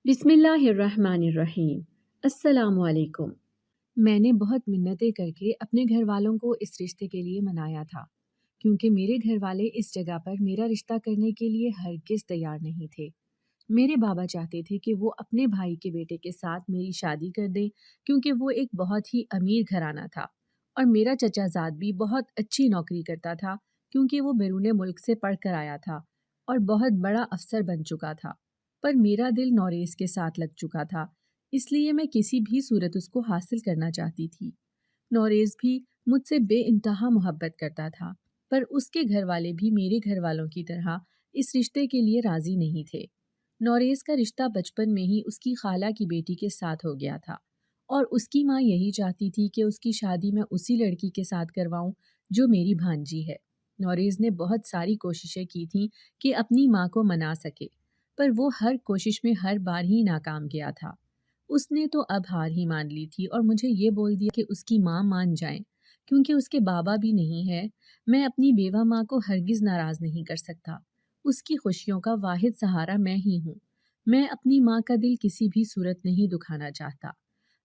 بسم اللہ الرحمن الرحیم۔ السلام علیکم۔ میں نے بہت منتیں کر کے اپنے گھر والوں کو اس رشتے کے لیے منایا تھا، کیونکہ میرے گھر والے اس جگہ پر میرا رشتہ کرنے کے لیے ہرگز تیار نہیں تھے۔ میرے بابا چاہتے تھے کہ وہ اپنے بھائی کے بیٹے کے ساتھ میری شادی کر دیں، کیونکہ وہ ایک بہت ہی امیر گھرانہ تھا، اور میرا چچا زاد بھی بہت اچھی نوکری کرتا تھا، کیونکہ وہ بیرون ملک سے پڑھ کر آیا تھا اور بہت بڑا افسر بن چکا تھا۔ پر میرا دل نوریز کے ساتھ لگ چکا تھا، اس لیے میں کسی بھی صورت اس کو حاصل کرنا چاہتی تھی۔ نوریز بھی مجھ سے بے انتہا محبت کرتا تھا، پر اس کے گھر والے بھی میرے گھر والوں کی طرح اس رشتے کے لیے راضی نہیں تھے۔ نوریز کا رشتہ بچپن میں ہی اس کی خالہ کی بیٹی کے ساتھ ہو گیا تھا، اور اس کی ماں یہی چاہتی تھی کہ اس کی شادی میں اسی لڑکی کے ساتھ کرواؤں جو میری بھانجی ہے۔ نوریز نے بہت ساری کوششیں کی تھیں کہ اپنی ماں کو منا سکے، پر وہ ہر کوشش میں ہر بار ہی ناکام گیا تھا۔ اس نے تو اب ہار ہی مان لی تھی اور مجھے یہ بول دیا کہ اس کی ماں مان جائیں، کیونکہ اس کے بابا بھی نہیں ہے۔ میں اپنی بیوہ ماں کو ہرگز ناراض نہیں کر سکتا، اس کی خوشیوں کا واحد سہارا میں ہی ہوں۔ میں اپنی ماں کا دل کسی بھی صورت نہیں دکھانا چاہتا۔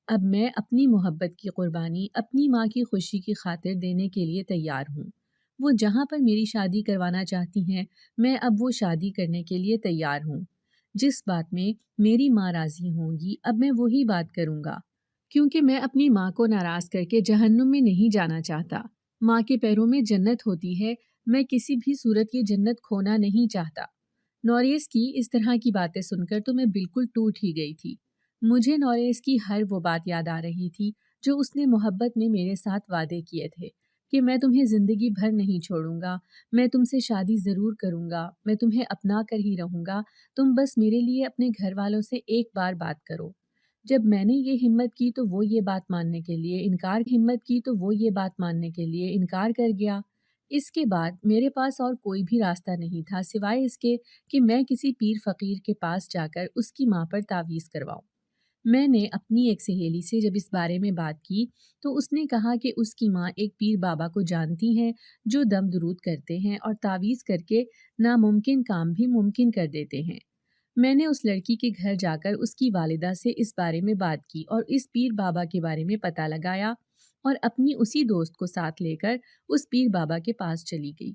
اب میں اپنی محبت کی قربانی اپنی ماں کی خوشی کی خاطر دینے کے لیے تیار ہوں۔ وہ جہاں پر میری شادی کروانا چاہتی ہیں، میں اب وہ شادی کرنے کے لیے تیار ہوں۔ جس بات میں میری ماں راضی ہوں گی، اب میں وہی بات کروں گا، کیونکہ میں اپنی ماں کو ناراض کر کے جہنم میں نہیں جانا چاہتا۔ ماں کے پیروں میں جنت ہوتی ہے، میں کسی بھی صورت یہ جنت کھونا نہیں چاہتا۔ نوریز کی اس طرح کی باتیں سن کر تو میں بالکل ٹوٹ ہی گئی تھی۔ مجھے نوریز کی ہر وہ بات یاد آ رہی تھی جو اس نے محبت میں میرے ساتھ وعدے کیے تھے کہ میں تمہیں زندگی بھر نہیں چھوڑوں گا، میں تم سے شادی ضرور کروں گا، میں تمہیں اپنا کر ہی رہوں گا، تم بس میرے لیے اپنے گھر والوں سے ایک بار بات کرو۔ جب میں نے یہ ہمت کی تو وہ یہ بات ماننے کے لیے انکار کر گیا۔ اس کے بعد میرے پاس اور کوئی بھی راستہ نہیں تھا سوائے اس کے کہ میں کسی پیر فقیر کے پاس جا کر اس کی ماں پر تعویذ کرواؤں۔ میں نے اپنی ایک سہیلی سے جب اس بارے میں بات کی تو اس نے کہا کہ اس کی ماں ایک پیر بابا کو جانتی ہیں جو دم درود کرتے ہیں اور تعویذ کر کے ناممکن کام بھی ممکن کر دیتے ہیں۔ میں نے اس لڑکی کے گھر جا کر اس کی والدہ سے اس بارے میں بات کی اور اس پیر بابا کے بارے میں پتہ لگایا، اور اپنی اسی دوست کو ساتھ لے کر اس پیر بابا کے پاس چلی گئی۔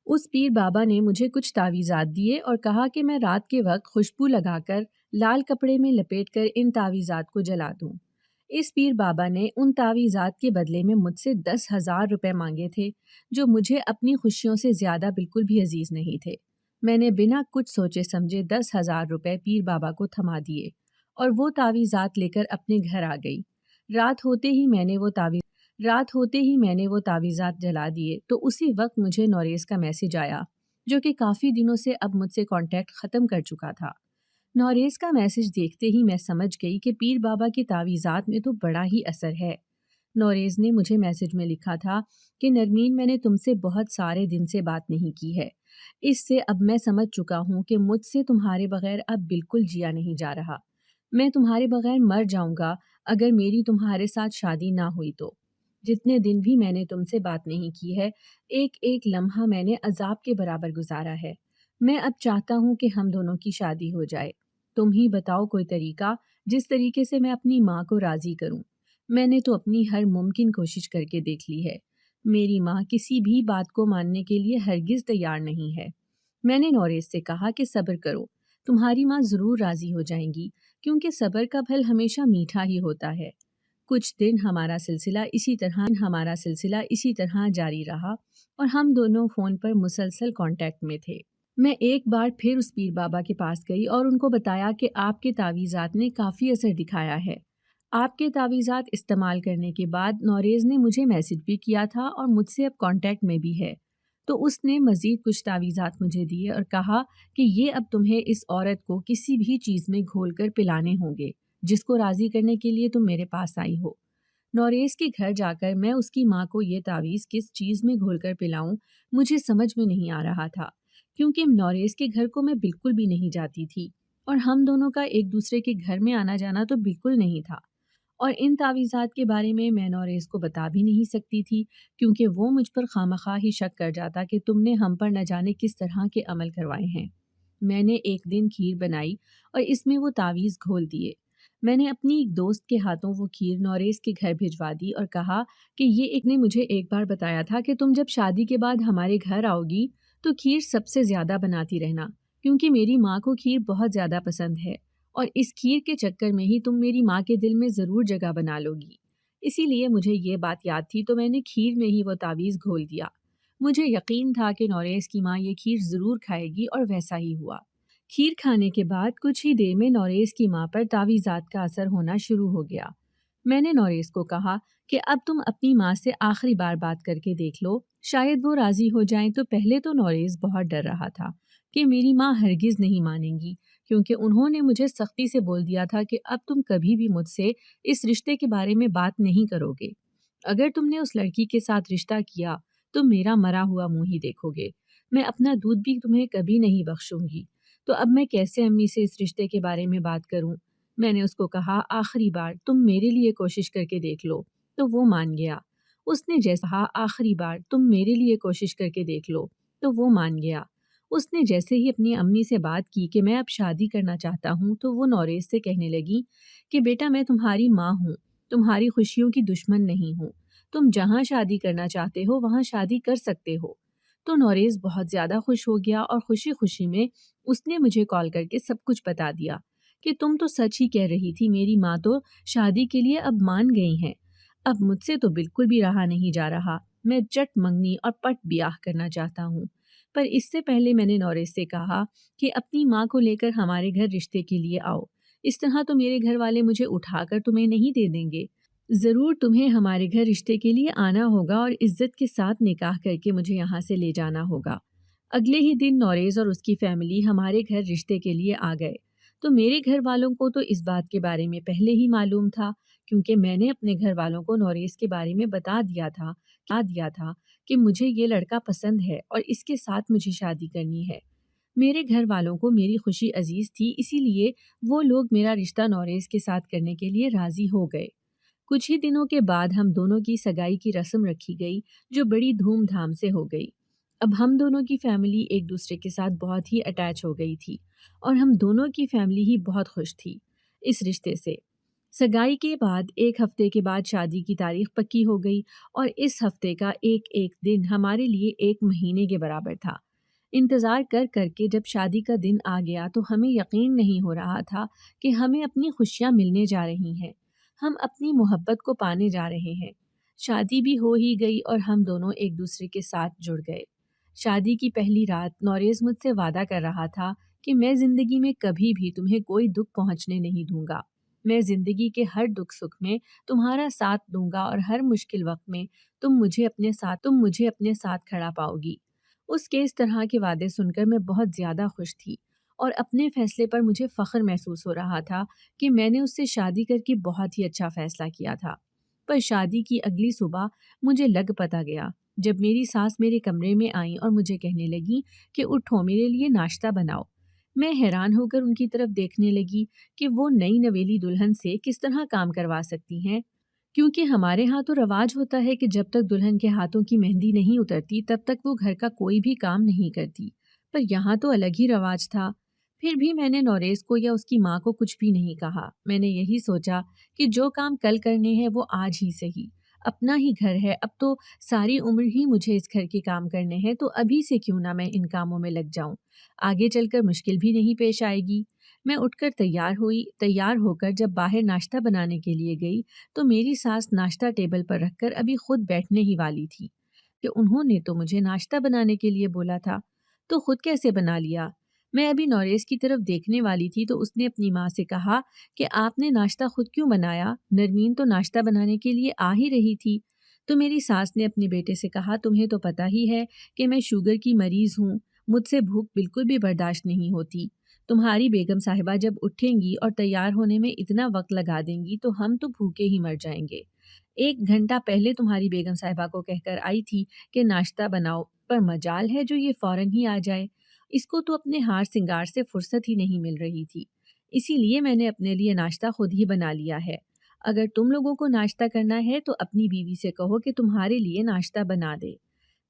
اس پیر بابا نے مجھے کچھ تعویذات دیے اور کہا کہ میں رات کے وقت خوشبو لگا کر لال کپڑے میں لپیٹ کر ان تعویذات کو جلا دوں۔ اس پیر بابا نے ان تعویذات کے بدلے میں مجھ سے 10,000 روپے مانگے تھے، جو مجھے اپنی خوشیوں سے زیادہ بالکل بھی عزیز نہیں تھے۔ میں نے بنا کچھ سوچے سمجھے 10,000 روپے پیر بابا کو تھما دیے اور وہ تعویذات لے کر اپنے گھر آ گئی۔ رات ہوتے ہی میں نے وہ تعویذات جلا دیے تو اسی وقت مجھے نوریز کا میسج آیا، جو کہ کافی دنوں سے اب مجھ سے کانٹیکٹ ختم کر چکا تھا۔ نوریز کا میسج دیکھتے ہی میں سمجھ گئی کہ پیر بابا کی تعویذات میں تو بڑا ہی اثر ہے۔ نوریز نے مجھے میسج میں لکھا تھا کہ نرمین، میں نے تم سے بہت سارے دن سے بات نہیں کی ہے، اس سے اب میں سمجھ چکا ہوں کہ مجھ سے تمہارے بغیر اب بالکل جیا نہیں جا رہا۔ میں تمہارے بغیر مر جاؤں گا اگر میری تمہارے ساتھ شادی نہ ہوئی تو۔ جتنے دن بھی میں نے تم سے بات نہیں کی ہے، ایک ایک لمحہ میں نے عذاب کے برابر گزارا ہے۔ میں اب چاہتا ہوں کہ ہم دونوں کی شادی ہو جائے۔ تم ہی بتاؤ کوئی طریقہ جس طریقے سے میں اپنی ماں کو راضی کروں۔ میں نے تو اپنی ہر ممکن کوشش کر کے دیکھ لی ہے، میری ماں کسی بھی بات کو ماننے کے لیے ہرگز تیار نہیں ہے۔ میں نے نوریز سے کہا کہ صبر کرو، تمہاری ماں ضرور راضی ہو جائیں گی، کیونکہ صبر کا پھل ہمیشہ میٹھا ہی ہوتا ہے۔ کچھ دن ہمارا سلسلہ اسی طرح جاری رہا اور ہم دونوں فون پر مسلسل کانٹیکٹ میں تھے۔ میں ایک بار پھر اس پیر بابا کے پاس گئی اور ان کو بتایا کہ آپ کے تعویذات نے کافی اثر دکھایا ہے۔ آپ کے تعویذات استعمال کرنے کے بعد نوریز نے مجھے میسج بھی کیا تھا اور مجھ سے اب کانٹیکٹ میں بھی ہے، تو اس نے مزید کچھ تعویذات مجھے دیے اور کہا کہ یہ اب تمہیں اس عورت کو کسی بھی چیز میں گھول کر پلانے ہوں گے جس کو راضی کرنے کے لیے تم میرے پاس آئی ہو۔ نوریز کے گھر جا کر میں اس کی ماں کو یہ تعویذ کس چیز میں گھول کر پلاؤں مجھے سمجھ میں نہیں آ رہا تھا، کیونکہ نوریز کے گھر کو میں بالکل بھی نہیں جاتی تھی اور ہم دونوں کا ایک دوسرے کے گھر میں آنا جانا تو بالکل نہیں تھا، اور ان تعویذات کے بارے میں نوریز کو بتا بھی نہیں سکتی تھی، کیونکہ وہ مجھ پر خواہ مخواہ ہی شک کر جاتا کہ تم نے ہم پر نہ جانے کس طرح کے عمل کروائے ہیں۔ میں نے ایک دن کھیر بنائی اور اس میں وہ تعویذ گھول دیے۔ میں نے اپنی ایک دوست کے ہاتھوں وہ کھیر نوریز کے گھر بھجوا دی اور کہا کہ یہ ایک نے مجھے ایک بار بتایا تھا کہ تم جب شادی کے بعد ہمارے گھر آؤ گی تو کھیر سب سے زیادہ بناتی رہنا، کیونکہ میری ماں کو کھیر بہت زیادہ پسند ہے اور اس کھیر کے چکر میں ہی تم میری ماں کے دل میں ضرور جگہ بنا لو گی۔ اسی لیے مجھے یہ بات یاد تھی تو میں نے کھیر میں ہی وہ تعویذ گھول دیا۔ مجھے یقین تھا کہ نوریز کی ماں یہ کھیر ضرور کھائے گی اور ویسا ہی ہوا۔ کھیر کھانے کے بعد کچھ ہی دیر میں نوریز کی ماں پر تعویذات کا اثر ہونا شروع ہو گیا۔ میں نے نوریز کو کہا کہ اب تم اپنی ماں سے آخری بار بات کر کے دیکھ لو، شاید وہ راضی ہو جائیں۔ تو پہلے تو نوریز بہت ڈر رہا تھا کہ میری ماں ہرگز نہیں مانیں گی، کیونکہ انہوں نے مجھے سختی سے بول دیا تھا کہ اب تم کبھی بھی مجھ سے اس رشتے کے بارے میں بات نہیں کرو گے۔ اگر تم نے اس لڑکی کے ساتھ رشتہ کیا تو میرا مرا ہوا منہ ہی دیکھو گے، میں اپنا دودھ بھی تمہیں کبھی نہیں بخشوں گی۔ تو اب میں کیسے امی سے اس رشتے کے بارے میں بات کروں؟ میں نے اس کو کہا آخری بار تم میرے لیے کوشش کر کے دیکھ لو، تو وہ مان گیا۔ اس نے جیسے کہا آخری بار تم میرے لیے کوشش کر کے دیکھ لو، تو وہ مان گیا۔ اس نے جیسے ہی اپنی امی سے بات کی کہ میں اب شادی کرنا چاہتا ہوں تو وہ نوریز سے کہنے لگی کہ بیٹا میں تمہاری ماں ہوں، تمہاری خوشیوں کی دشمن نہیں ہوں، تم جہاں شادی کرنا چاہتے ہو وہاں شادی کر سکتے ہو۔ تو نوریز بہت زیادہ خوش ہو گیا اور خوشی خوشی میں اس نے مجھے کال کر کے سب کچھ بتا دیا کہ تم تو سچ ہی کہہ رہی تھی، میری ماں تو شادی کے لیے اب مان گئی ہیں، اب مجھ سے تو بالکل بھی رہا نہیں جا رہا، میں جٹ منگنی اور پٹ بیاہ کرنا چاہتا ہوں۔ پر اس سے پہلے میں نے نوریز سے کہا کہ اپنی ماں کو لے کر ہمارے گھر رشتے کے لیے آؤ، اس طرح تو میرے گھر والے مجھے اٹھا کر تمہیں نہیں دے دیں گے، ضرور تمہیں ہمارے گھر رشتے کے لیے آنا ہوگا اور عزت کے ساتھ نکاح کر کے مجھے یہاں سے لے جانا ہوگا۔ اگلے ہی دن نوریز اور اس کی فیملی ہمارے گھر رشتے کے لیے آ گئے۔ تو میرے گھر والوں کو تو اس بات کے بارے میں پہلے ہی معلوم تھا، کیونکہ میں نے اپنے گھر والوں کو نوریز کے بارے میں بتا دیا تھا کہ مجھے یہ لڑکا پسند ہے اور اس کے ساتھ مجھے شادی کرنی ہے۔ میرے گھر والوں کو میری خوشی عزیز تھی، اسی لیے وہ لوگ میرا رشتہ نوریز کے ساتھ کرنے کے لیے راضی ہو گئے۔ کچھ ہی دنوں کے بعد ہم دونوں کی سگائی کی رسم رکھی گئی، جو بڑی دھوم دھام سے ہو گئی۔ اب ہم دونوں کی فیملی ایک دوسرے کے ساتھ بہت ہی اٹیچ ہو گئی تھی اور ہم دونوں کی فیملی ہی بہت خوش تھی اس رشتے سے۔ سگائی کے بعد ایک ہفتے کے بعد شادی کی تاریخ پکی ہو گئی اور اس ہفتے کا ایک ایک دن ہمارے لیے ایک مہینے کے برابر تھا۔ انتظار کر کر کے جب شادی کا دن آ گیا تو ہمیں یقین نہیں ہو رہا تھا کہ ہمیں اپنی خوشیاں ملنے جا رہی ہیں، ہم اپنی محبت کو پانے جا رہے ہیں۔ شادی بھی ہو ہی گئی اور ہم دونوں ایک دوسرے کے ساتھ جڑ گئے۔ شادی کی پہلی رات نوریز مجھ سے وعدہ کر رہا تھا کہ میں زندگی میں کبھی بھی تمہیں کوئی دکھ پہنچنے نہیں دوں گا، میں زندگی کے ہر دکھ سکھ میں تمہارا ساتھ دوں گا اور ہر مشکل وقت میں تم مجھے اپنے ساتھ کھڑا پاؤ گی۔ اس کے اس طرح کے وعدے سن کر میں بہت زیادہ خوش تھی اور اپنے فیصلے پر مجھے فخر محسوس ہو رہا تھا کہ میں نے اس سے شادی کر کے بہت ہی اچھا فیصلہ کیا تھا۔ پر شادی کی اگلی صبح مجھے لگ پتا گیا جب میری ساس میرے کمرے میں آئیں اور مجھے کہنے لگی کہ اٹھو میرے لیے ناشتہ بناؤ۔ میں حیران ہو کر ان کی طرف دیکھنے لگی کہ وہ نئی نویلی دلہن سے کس طرح کام کروا سکتی ہیں، کیونکہ ہمارے ہاں تو رواج ہوتا ہے کہ جب تک دلہن کے ہاتھوں کی مہندی نہیں اترتی تب تک وہ گھر کا کوئی بھی کام نہیں کرتی، پر یہاں تو الگ ہی رواج تھا۔ پھر بھی میں نے نوریز کو یا اس کی ماں کو کچھ بھی نہیں کہا۔ میں نے یہی سوچا کہ جو کام کل کرنے ہیں وہ آج ہی صحیح، اپنا ہی گھر ہے، اب تو ساری عمر ہی مجھے اس گھر کے کام کرنے ہیں، تو ابھی سے کیوں نہ میں ان کاموں میں لگ جاؤں، آگے چل کر مشکل بھی نہیں پیش آئے گی۔ میں اٹھ کر تیار ہو کر جب باہر ناشتہ بنانے کے لیے گئی تو میری ساس ناشتہ ٹیبل پر رکھ کر ابھی خود بیٹھنے ہی والی تھی کہ انہوں نے تو مجھے ناشتہ بنانے کے لیے بولا تھا، تو خود کیسے بنا لیا؟ میں ابھی نوریز کی طرف دیکھنے والی تھی تو اس نے اپنی ماں سے کہا کہ آپ نے ناشتہ خود کیوں بنایا؟ نرمین تو ناشتہ بنانے کے لیے آ ہی رہی تھی۔ تو میری ساس نے اپنے بیٹے سے کہا تمہیں تو پتہ ہی ہے کہ میں شوگر کی مریض ہوں، مجھ سے بھوک بالکل بھی برداشت نہیں ہوتی، تمہاری بیگم صاحبہ جب اٹھیں گی اور تیار ہونے میں اتنا وقت لگا دیں گی تو ہم تو بھوکے ہی مر جائیں گے۔ 1 گھنٹہ پہلے تمہاری بیگم صاحبہ کو کہہ کر آئی تھی کہ ناشتہ بناؤ، پر مجال ہے جو یہ فوراً ہی آ جائے، اس کو تو اپنے ہار سنگار سے فرصت ہی نہیں مل رہی تھی، اسی لیے میں نے اپنے لیے ناشتہ خود ہی بنا لیا ہے۔ اگر تم لوگوں کو ناشتہ کرنا ہے تو اپنی بیوی سے کہو کہ تمہارے لیے ناشتہ بنا دے۔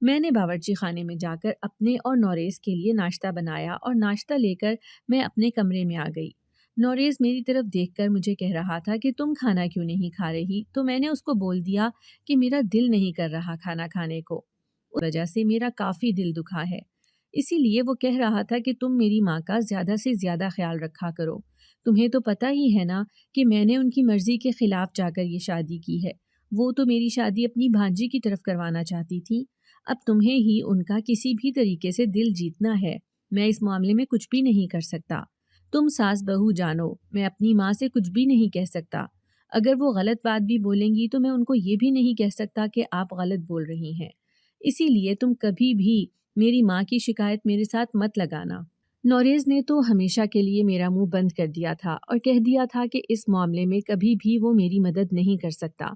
میں نے باورچی خانے میں جا کر اپنے اور نوریز کے لیے ناشتہ بنایا اور ناشتہ لے کر میں اپنے کمرے میں آ گئی۔ نوریز میری طرف دیکھ کر مجھے کہہ رہا تھا کہ تم کھانا کیوں نہیں کھا رہی، تو میں نے اس کو بول دیا کہ میرا دل نہیں کر رہا کھانا کھانے کو، اس وجہ سے میرا کافی دل دکھا ہے۔ اسی لیے وہ کہہ رہا تھا کہ تم میری ماں کا زیادہ سے زیادہ خیال رکھا کرو، تمہیں تو پتہ ہی ہے نا کہ میں نے ان کی مرضی کے خلاف جا کر یہ شادی کی ہے، وہ تو میری شادی اپنی بھانجی کی طرف کروانا چاہتی تھی، اب تمہیں ہی ان کا کسی بھی طریقے سے دل جیتنا ہے، میں اس معاملے میں کچھ بھی نہیں کر سکتا، تم ساس بہو جانو، میں اپنی ماں سے کچھ بھی نہیں کہہ سکتا، اگر وہ غلط بات بھی بولیں گی تو میں ان کو یہ بھی نہیں کہہ سکتا کہ آپ غلط بول رہی ہیں، اسی لیے تم کبھی بھی میری ماں کی شکایت میرے ساتھ مت لگانا۔ نوریز نے تو ہمیشہ کے لیے میرا منہ بند کر دیا تھا اور کہہ دیا تھا کہ اس معاملے میں کبھی بھی وہ میری مدد نہیں کر سکتا،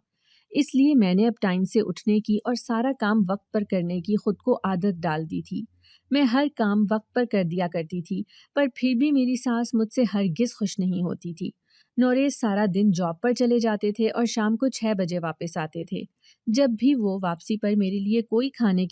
اس لیے میں نے اب ٹائم سے اٹھنے کی اور سارا کام وقت پر کرنے کی خود کو عادت ڈال دی تھی۔ میں ہر کام وقت پر کر دیا کرتی تھی، پر پھر بھی میری ساس مجھ سے ہرگز خوش نہیں ہوتی تھی۔ نوریز سارا دن جاب پر چلے جاتے تھے اور شام کو 6 بجے واپس آتے تھے۔ جب بھی وہ واپسی پر میرے لیے کوئی کھانے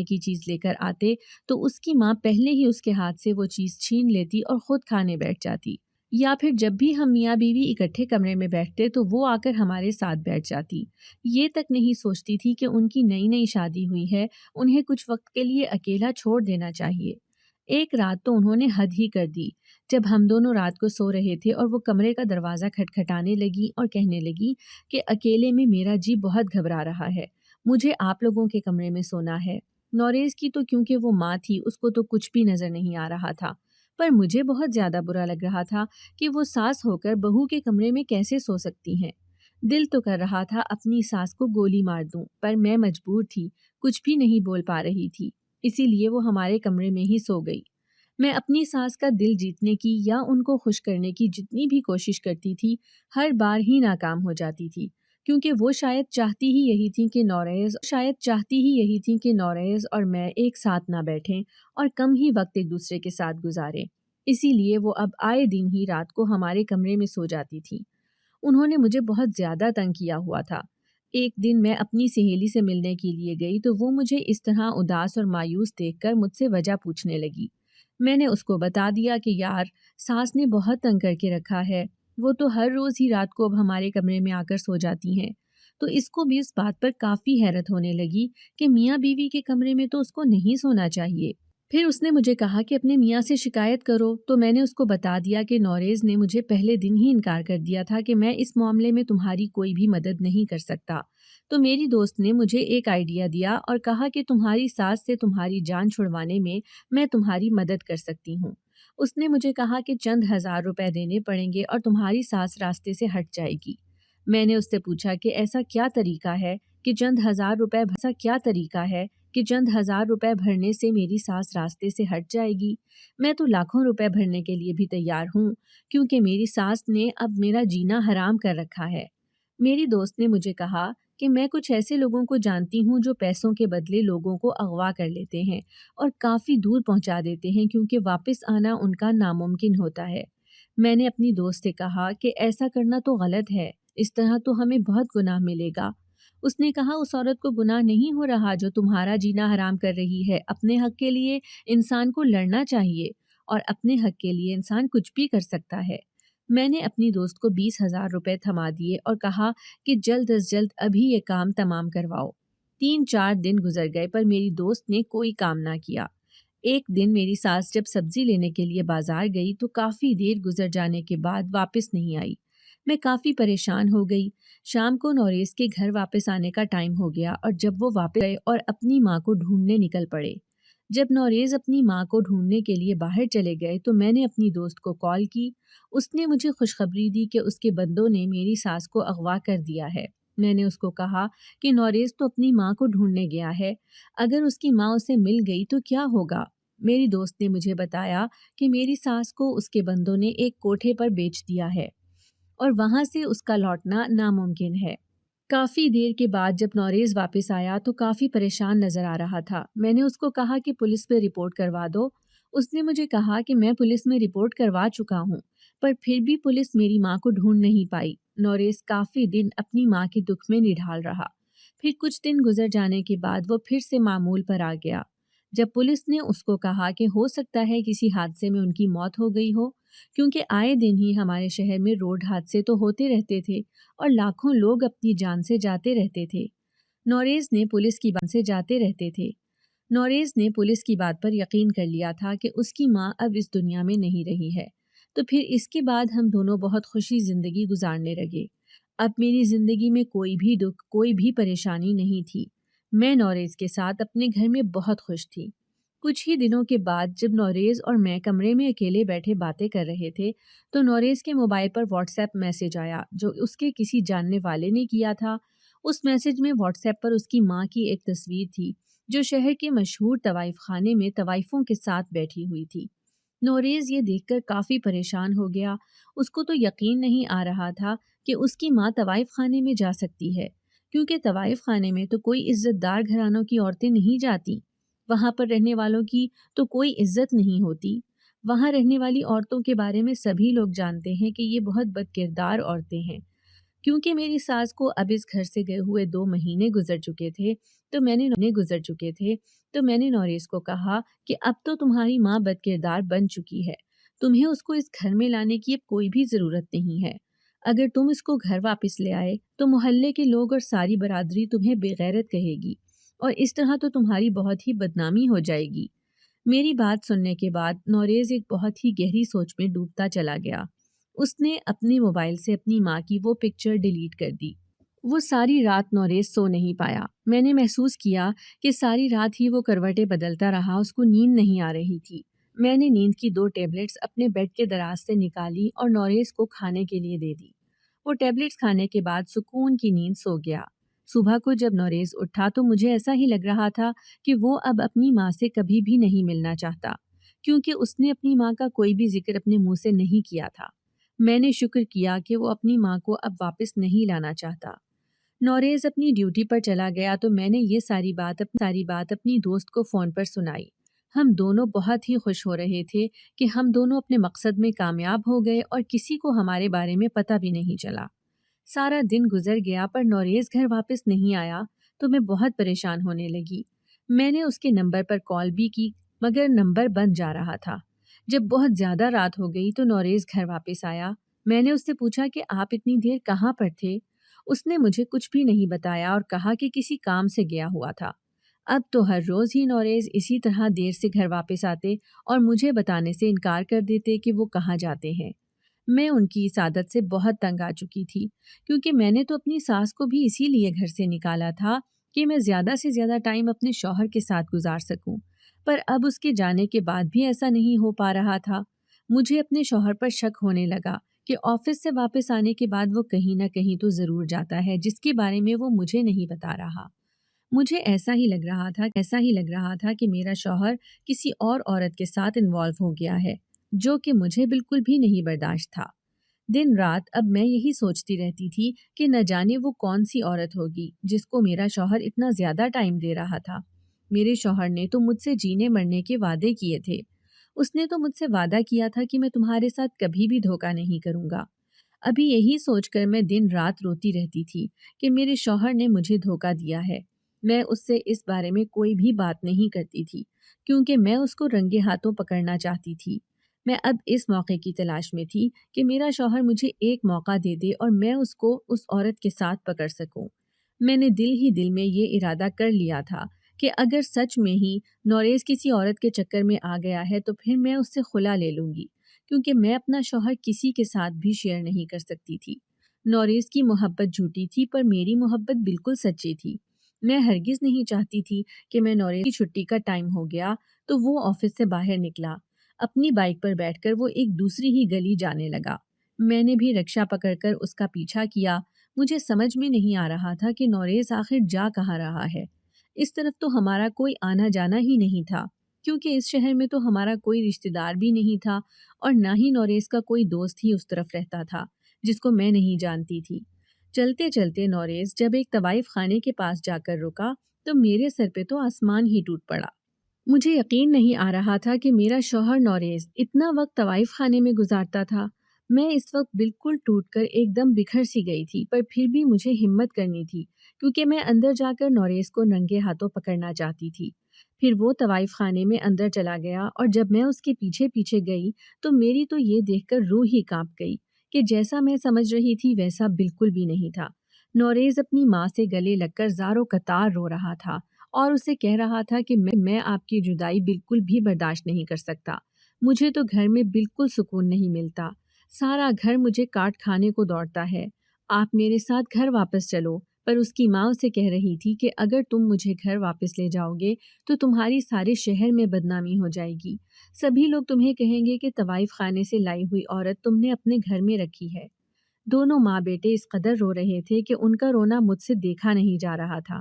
کی چیز لے کر آتے تو اس کی ماں پہلے ہی اس کے ہاتھ سے وہ چیز چھین لیتی اور خود کھانے بیٹھ جاتی، یا پھر جب بھی ہم میاں بیوی اکٹھے کمرے میں بیٹھتے تو وہ آ کر ہمارے ساتھ بیٹھ جاتی، یہ تک نہیں سوچتی تھی کہ ان کی نئی نئی شادی ہوئی ہے، انہیں کچھ وقت کے لیے اکیلا چھوڑ دینا چاہیے۔ ایک رات تو انہوں نے حد ہی کر دی، جب ہم دونوں رات کو سو رہے تھے اور وہ کمرے کا دروازہ کھٹکھٹانے لگی اور کہنے لگی کہ اکیلے میں میرا جی بہت گھبرا رہا ہے، مجھے آپ لوگوں کے کمرے میں سونا ہے۔ نوریز کی تو کیونکہ وہ ماں تھی اس کو تو کچھ بھی نظر نہیں آ رہا تھا، پر مجھے بہت زیادہ برا لگ رہا تھا کہ وہ ساس ہو کر بہو کے کمرے میں کیسے سو سکتی ہیں۔ دل تو کر رہا تھا اپنی ساس کو گولی مار دوں، پر میں مجبور تھی، کچھ بھی نہیں بول پا رہی تھی، اسی لیے وہ ہمارے کمرے میں ہی سو گئی۔ میں اپنی ساس کا دل جیتنے کی یا ان کو خوش کرنے کی جتنی بھی کوشش کرتی تھی، ہر بار ہی ناکام ہو جاتی تھی، کیونکہ وہ شاید چاہتی ہی یہی تھی کہ نوریز اور میں ایک ساتھ نہ بیٹھیں اور کم ہی وقت ایک دوسرے کے ساتھ گزاریں، اسی لیے وہ اب آئے دن ہی رات کو ہمارے کمرے میں سو جاتی تھی۔ انہوں نے مجھے بہت زیادہ تنگ کیا ہوا تھا۔ ایک دن میں اپنی سہیلی سے ملنے کے لیے گئی تو وہ مجھے اس طرح اداس اور مایوس دیکھ کر مجھ سے وجہ پوچھنے لگی۔ میں نے اس کو بتا دیا کہ یار ساس نے بہت تنگ کر کے رکھا ہے، وہ تو ہر روز ہی رات کو اب ہمارے کمرے میں آ کر سو جاتی ہیں، تو اس کو بھی اس بات پر کافی حیرت ہونے لگی کہ میاں بیوی کے کمرے میں تو اس کو نہیں سونا چاہیے۔ پھر اس نے مجھے کہا کہ اپنے میاں سے شکایت کرو، تو میں نے اس کو بتا دیا کہ نوریز نے مجھے پہلے دن ہی انکار کر دیا تھا کہ میں اس معاملے میں تمہاری کوئی بھی مدد نہیں کر سکتا، تو میری دوست نے مجھے ایک آئیڈیا دیا اور کہا کہ تمہاری ساس سے تمہاری جان چھڑوانے میں تمہاری مدد کر سکتی ہوں۔ اس نے مجھے کہا کہ چند 1000 روپے دینے پڑیں گے اور تمہاری ساس راستے سے ہٹ جائے گی۔ میں نے اس سے پوچھا کہ ایسا کیا طریقہ ہے کہ چند ہزار روپے بھرنے سے میری ساس راستے سے ہٹ جائے گی؟ میں تو لاکھوں روپے بھرنے کے لیے بھی تیار ہوں، کیونکہ میری ساس نے اب میرا جینا حرام کر رکھا ہے۔ میری دوست نے مجھے کہا کہ میں کچھ ایسے لوگوں کو جانتی ہوں جو پیسوں کے بدلے لوگوں کو اغوا کر لیتے ہیں اور کافی دور پہنچا دیتے ہیں، کیونکہ واپس آنا ان کا ناممکن ہوتا ہے۔ میں نے اپنی دوست سے کہا کہ ایسا کرنا تو غلط ہے، اس طرح تو ہمیں بہت گناہ ملے گا۔ اس نے کہا اس عورت کو گناہ نہیں ہو رہا جو تمہارا جینا حرام کر رہی ہے، اپنے حق کے لیے انسان کو لڑنا چاہیے، اور اپنے حق کے لیے انسان کچھ بھی کر سکتا ہے۔ میں نے اپنی دوست کو 20,000 روپے تھما دیے اور کہا کہ جلد از جلد ابھی یہ کام تمام کرواؤ۔ 3-4 دن گزر گئے پر میری دوست نے کوئی کام نہ کیا۔ ایک دن میری ساس جب سبزی لینے کے لیے بازار گئی تو کافی دیر گزر جانے کے بعد واپس نہیں آئی۔ میں کافی پریشان ہو گئی۔ شام کو نوریز کے گھر واپس آنے کا ٹائم ہو گیا اور جب وہ واپس گئے اور اپنی ماں کو ڈھونڈنے نکل پڑے۔ جب نوریز اپنی ماں کو ڈھونڈنے کے لیے باہر چلے گئے تو میں نے اپنی دوست کو کال کی۔ اس نے مجھے خوشخبری دی کہ اس کے بندوں نے میری ساس کو اغوا کر دیا ہے۔ میں نے اس کو کہا کہ نوریز تو اپنی ماں کو ڈھونڈنے گیا ہے، اگر اس کی ماں اسے مل گئی تو کیا ہوگا؟ میری دوست نے مجھے بتایا کہ میری ساس کو اس کے بندوں نے ایک کوٹھے پر بیچ دیا ہے اور وہاں سے اس کا لوٹنا ناممکن ہے۔ کافی دیر کے بعد جب نوریز واپس آیا تو کافی پریشان نظر آ رہا تھا۔ میں نے اس کو کہا کہ پولیس پہ رپورٹ کروا دو۔ اس نے مجھے کہا کہ میں پولیس میں رپورٹ کروا چکا ہوں، پر پھر بھی پولیس میری ماں کو ڈھونڈ نہیں پائی۔ نوریز کافی دن اپنی ماں کے دکھ میں نڈھال رہا۔ پھر کچھ دن گزر جانے کے بعد وہ پھر سے معمول پر آ گیا۔ جب پولیس نے اس کو کہا کہ ہو سکتا ہے کسی حادثے میں ان کی موت ہو گئی ہو، کیونکہ آئے دن ہی ہمارے شہر میں روڈ حادثے تو ہوتے رہتے تھے اور لاکھوں لوگ اپنی جان سے جاتے رہتے تھے۔ نوریز نے پولیس کی بات سے جاتے رہتے تھے۔ نوریز نے پولیس کی بات پر یقین کر لیا تھا کہ اس کی ماں اب اس دنیا میں نہیں رہی ہے، تو پھر اس کے بعد ہم دونوں بہت خوشی زندگی گزارنے لگے۔ اب میری زندگی میں کوئی بھی دکھ، کوئی بھی پریشانی نہیں تھی۔ میں نوریز کے ساتھ اپنے گھر میں بہت خوش تھی۔ کچھ ہی دنوں کے بعد جب نوریز اور میں کمرے میں اکیلے بیٹھے باتیں کر رہے تھے تو نوریز کے موبائل پر واٹس ایپ میسج آیا جو اس کے کسی جاننے والے نے کیا تھا۔ اس میسج میں واٹس ایپ پر اس کی ماں کی ایک تصویر تھی جو شہر کے مشہور طوائف خانے میں طوائفوں کے ساتھ بیٹھی ہوئی تھی۔ نوریز یہ دیکھ کر کافی پریشان ہو گیا۔ اس کو تو یقین نہیں آ رہا تھا کہ اس کی ماں طوائف خانے میں جا سکتی ہے، کیونکہ طوائف خانے میں تو کوئی عزت دار گھرانوں کی عورتیں نہیں جاتی۔ وہاں پر رہنے والوں کی تو کوئی عزت نہیں ہوتی۔ وہاں رہنے والی عورتوں کے بارے میں سبھی لوگ جانتے ہیں کہ یہ بہت بد کردار عورتیں ہیں۔ کیونکہ میری ساس کو اب اس گھر سے گئے ہوئے 2 مہینے گزر چکے تھے تو میں نے نوریز کو کہا کہ اب تو تمہاری ماں بد کردار بن چکی ہے، تمہیں اس کو اس گھر میں لانے کی اب کوئی بھی ضرورت نہیں ہے۔ اگر تم اس کو گھر واپس لے آئے تو محلے کے لوگ اور ساری برادری تمہیں بے غیرت کہے گی اور اس طرح تو تمہاری بہت ہی بدنامی ہو جائے گی۔ میری بات سننے کے بعد نوریز ایک بہت ہی گہری سوچ میں ڈوبتا چلا گیا۔ اس نے اپنے موبائل سے اپنی ماں کی وہ پکچر ڈیلیٹ کر دی۔ وہ ساری رات نوریز سو نہیں پایا۔ میں نے محسوس کیا کہ ساری رات ہی وہ کروٹیں بدلتا رہا، اس کو نیند نہیں آ رہی تھی۔ میں نے نیند کی 2 ٹیبلٹس اپنے بیڈ کے دراز سے نکالی اور نوریز کو کھانے کے لیے دے دی۔ وہ ٹیبلٹس کھانے کے بعد سکون کی نیند سو گیا۔ صبح کو جب نوریز اٹھا تو مجھے ایسا ہی لگ رہا تھا کہ وہ اب اپنی ماں سے کبھی بھی نہیں ملنا چاہتا، کیونکہ اس نے اپنی ماں کا کوئی بھی ذکر اپنے منہ سے نہیں کیا تھا۔ میں نے شکر کیا کہ وہ اپنی ماں کو اب واپس نہیں لانا چاہتا۔ نوریز اپنی ڈیوٹی پر چلا گیا تو میں نے یہ ساری بات اپنی دوست کو فون پر سنائی۔ ہم دونوں بہت ہی خوش ہو رہے تھے کہ ہم دونوں اپنے مقصد میں کامیاب ہو گئے اور کسی کو ہمارے بارے میں پتہ بھی نہیں چلا۔ سارا دن گزر گیا پر نوریز گھر واپس نہیں آیا تو میں بہت پریشان ہونے لگی۔ میں نے اس کے نمبر پر کال بھی کی مگر نمبر بند جا رہا تھا۔ جب بہت زیادہ رات ہو گئی تو نوریز گھر واپس آیا۔ میں نے اس سے پوچھا کہ آپ اتنی دیر کہاں پر تھے؟ اس نے مجھے کچھ بھی نہیں بتایا اور کہا کہ کسی کام سے گیا ہوا تھا۔ اب تو ہر روز ہی نوریز اسی طرح دیر سے گھر واپس آتے اور مجھے بتانے سے انکار کر دیتے کہ وہ کہاں جاتے ہیں۔ میں ان کی اس عادت سے بہت تنگ آ چکی تھی، کیونکہ میں نے تو اپنی ساس کو بھی اسی لیے گھر سے نکالا تھا کہ میں زیادہ سے زیادہ ٹائم اپنے شوہر کے ساتھ گزار سکوں، پر اب اس کے جانے کے بعد بھی ایسا نہیں ہو پا رہا تھا۔ مجھے اپنے شوہر پر شک ہونے لگا کہ آفس سے واپس آنے کے بعد وہ کہیں نہ کہیں تو ضرور جاتا ہے جس کے بارے میں وہ مجھے نہیں بتا رہا۔ مجھے ایسا ہی لگ رہا تھا کہ میرا شوہر کسی اور عورت کے ساتھ انوالو ہو گیا ہے، جو کہ مجھے بالکل بھی نہیں برداشت تھا۔ دن رات اب میں یہی سوچتی رہتی تھی کہ نہ جانے وہ کون سی عورت ہوگی جس کو میرا شوہر اتنا زیادہ ٹائم دے رہا تھا۔ میرے شوہر نے تو مجھ سے جینے مرنے کے وعدے کیے تھے۔ اس نے تو مجھ سے وعدہ کیا تھا کہ میں تمہارے ساتھ کبھی بھی دھوکہ نہیں کروں گا۔ ابھی یہی سوچ کر میں دن رات روتی رہتی تھی کہ میرے شوہر نے مجھے دھوکہ دیا ہے۔ میں اس سے اس بارے میں کوئی بھی بات نہیں کرتی تھی کیونکہ میں اس کو رنگے ہاتھوں پکڑنا چاہتی تھی۔ میں اب اس موقع کی تلاش میں تھی کہ میرا شوہر مجھے ایک موقع دے دے اور میں اس کو اس عورت کے ساتھ پکڑ سکوں۔ میں نے دل ہی دل میں یہ ارادہ کر لیا تھا کہ اگر سچ میں ہی نوریز کسی عورت کے چکر میں آ گیا ہے تو پھر میں اس سے خلا لے لوں گی، کیونکہ میں اپنا شوہر کسی کے ساتھ بھی شیئر نہیں کر سکتی تھی۔ نوریز کی محبت جھوٹی تھی پر میری محبت بالکل سچی تھی۔ میں ہرگز نہیں چاہتی تھی کہ میں نوریز کی چھٹی کا ٹائم ہو گیا تو وہ آفس سے باہر نکلا، اپنی بائک پر بیٹھ کر وہ ایک دوسری ہی گلی جانے لگا۔ میں نے بھی رکشہ پکڑ کر اس کا پیچھا کیا۔ مجھے سمجھ میں نہیں آ رہا تھا کہ نوریز آخر جا کہاں رہا ہے۔ اس طرف تو ہمارا کوئی آنا جانا ہی نہیں تھا، کیونکہ اس شہر میں تو ہمارا کوئی رشتہ دار بھی نہیں تھا اور نہ ہی نوریز کا کوئی دوست ہی اس طرف رہتا تھا جس کو میں نہیں جانتی تھی۔ چلتے چلتے نوریز جب ایک طوائف خانے کے پاس جا کر رکا تو میرے سر پہ تو آسمان ہی ٹوٹ پڑا۔ مجھے یقین نہیں آ رہا تھا کہ میرا شوہر نوریز اتنا وقت طوائف خانے میں گزارتا تھا۔ میں اس وقت بالکل ٹوٹ کر ایک دم بکھر سی گئی تھی، پر پھر بھی مجھے ہمت کرنی تھی کیونکہ میں اندر جا کر نوریز کو ننگے ہاتھوں پکڑنا چاہتی تھی۔ پھر وہ طوائف خانے میں اندر چلا گیا اور جب میں اس کے پیچھے پیچھے گئی تو میری تو یہ دیکھ کر روح ہی کانپ گئی کہ جیسا میں سمجھ رہی تھی ویسا بالکل بھی نہیں تھا۔ نوریز اپنی ماں سے گلے لگ کر زار و قطار رو رہا تھا اور اسے کہہ رہا تھا کہ میں آپ کی جدائی بالکل بھی برداشت نہیں کر سکتا۔ مجھے تو گھر میں بالکل سکون نہیں ملتا، سارا گھر مجھے کاٹ کھانے کو دوڑتا ہے، آپ میرے ساتھ گھر واپس چلو۔ پر اس کی ماں اسے کہہ رہی تھی کہ اگر تم مجھے گھر واپس لے جاؤ گے تو تمہاری سارے شہر میں بدنامی ہو جائے گی، سبھی لوگ تمہیں کہیں گے کہ طوائف خانے سے لائی ہوئی عورت تم نے اپنے گھر میں رکھی ہے۔ دونوں ماں بیٹے اس قدر رو رہے تھے کہ ان کا رونا مجھ سے دیکھا نہیں جا رہا تھا،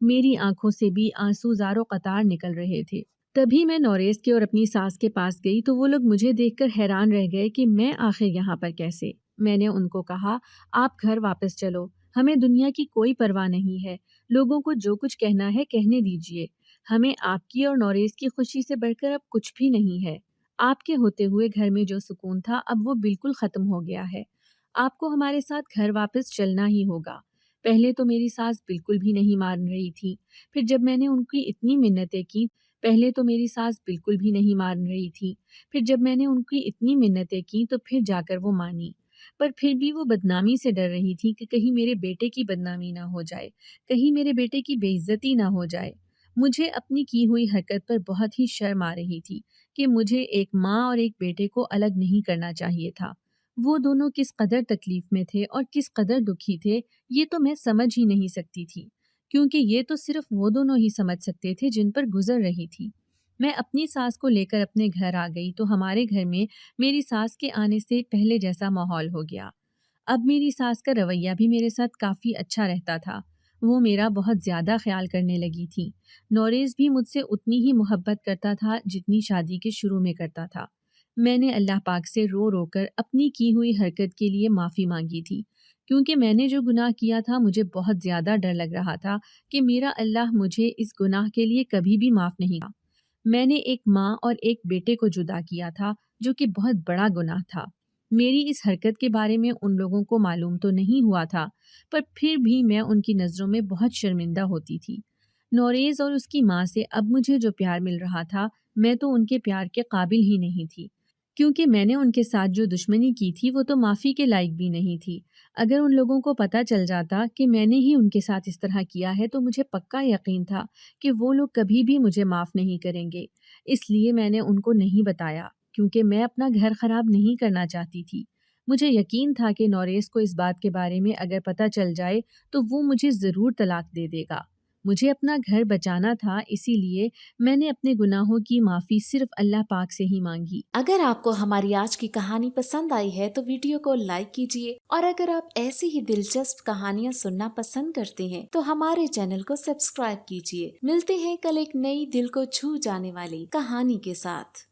میری آنکھوں سے بھی آنسو زار و قطار نکل رہے تھے۔ تبھی میں نوریز کے اور اپنی ساس کے پاس گئی تو وہ لوگ مجھے دیکھ کر حیران رہ گئے کہ میں آخر یہاں پر کیسے۔ میں نے ان کو کہا، آپ گھر واپس چلو، ہمیں دنیا کی کوئی پرواہ نہیں ہے، لوگوں کو جو کچھ کہنا ہے کہنے دیجیے، ہمیں آپ کی اور نوریز کی خوشی سے بڑھ کر اب کچھ بھی نہیں ہے۔ آپ کے ہوتے ہوئے گھر میں جو سکون تھا اب وہ بالکل ختم ہو گیا ہے، آپ کو ہمارے ساتھ گھر واپس چلنا ہی ہوگا۔ پہلے تو میری ساس بالکل بھی نہیں مان رہی تھی، پھر جب میں نے ان کی اتنی منتیں کی تو پھر جا کر وہ مانی، پر پھر بھی وہ بدنامی سے ڈر رہی تھی کہ کہیں میرے بیٹے کی بدنامی نہ ہو جائے، کہیں میرے بیٹے کی بے عزتی نہ ہو جائے۔ مجھے اپنی کی ہوئی حرکت پر بہت ہی شرم آ رہی تھی کہ مجھے ایک ماں اور ایک بیٹے کو الگ نہیں کرنا چاہیے تھا۔ وہ دونوں کس قدر تکلیف میں تھے اور کس قدر دکھی تھے یہ تو میں سمجھ ہی نہیں سکتی تھی، کیونکہ یہ تو صرف وہ دونوں ہی سمجھ سکتے تھے جن پر گزر رہی تھی۔ میں اپنی ساس کو لے کر اپنے گھر آ گئی تو ہمارے گھر میں میری ساس کے آنے سے پہلے جیسا ماحول ہو گیا۔ اب میری ساس کا رویہ بھی میرے ساتھ کافی اچھا رہتا تھا، وہ میرا بہت زیادہ خیال کرنے لگی تھی۔ نوریز بھی مجھ سے اتنی ہی محبت کرتا تھا جتنی شادی کے شروع میں کرتا تھا۔ میں نے اللہ پاک سے رو رو کر اپنی کی ہوئی حرکت کے لیے معافی مانگی تھی، کیونکہ میں نے جو گناہ کیا تھا مجھے بہت زیادہ ڈر لگ رہا تھا کہ میرا اللہ مجھے اس گناہ کے لیے کبھی بھی معاف نہیں کرے گا۔ میں نے ایک ماں اور ایک بیٹے کو جدا کیا تھا جو کہ بہت بڑا گناہ تھا۔ میری اس حرکت کے بارے میں ان لوگوں کو معلوم تو نہیں ہوا تھا، پر پھر بھی میں ان کی نظروں میں بہت شرمندہ ہوتی تھی۔ نوریز اور اس کی ماں سے اب مجھے جو پیار مل رہا تھا میں تو ان کے پیار کے قابل ہی نہیں تھی، کیونکہ میں نے ان کے ساتھ جو دشمنی کی تھی وہ تو معافی کے لائق بھی نہیں تھی۔ اگر ان لوگوں کو پتہ چل جاتا کہ میں نے ہی ان کے ساتھ اس طرح کیا ہے تو مجھے پکا یقین تھا کہ وہ لوگ کبھی بھی مجھے معاف نہیں کریں گے، اس لیے میں نے ان کو نہیں بتایا، کیونکہ میں اپنا گھر خراب نہیں کرنا چاہتی تھی۔ مجھے یقین تھا کہ نوریز کو اس بات کے بارے میں اگر پتہ چل جائے تو وہ مجھے ضرور طلاق دے دے گا۔ مجھے اپنا گھر بچانا تھا، اسی لیے میں نے اپنے گناہوں کی معافی صرف اللہ پاک سے ہی مانگی۔ اگر آپ کو ہماری آج کی کہانی پسند آئی ہے تو ویڈیو کو لائک کیجیے، اور اگر آپ ایسی ہی دلچسپ کہانیاں سننا پسند کرتے ہیں تو ہمارے چینل کو سبسکرائب کیجیے۔ ملتے ہیں کل ایک نئی دل کو چھو جانے والی کہانی کے ساتھ۔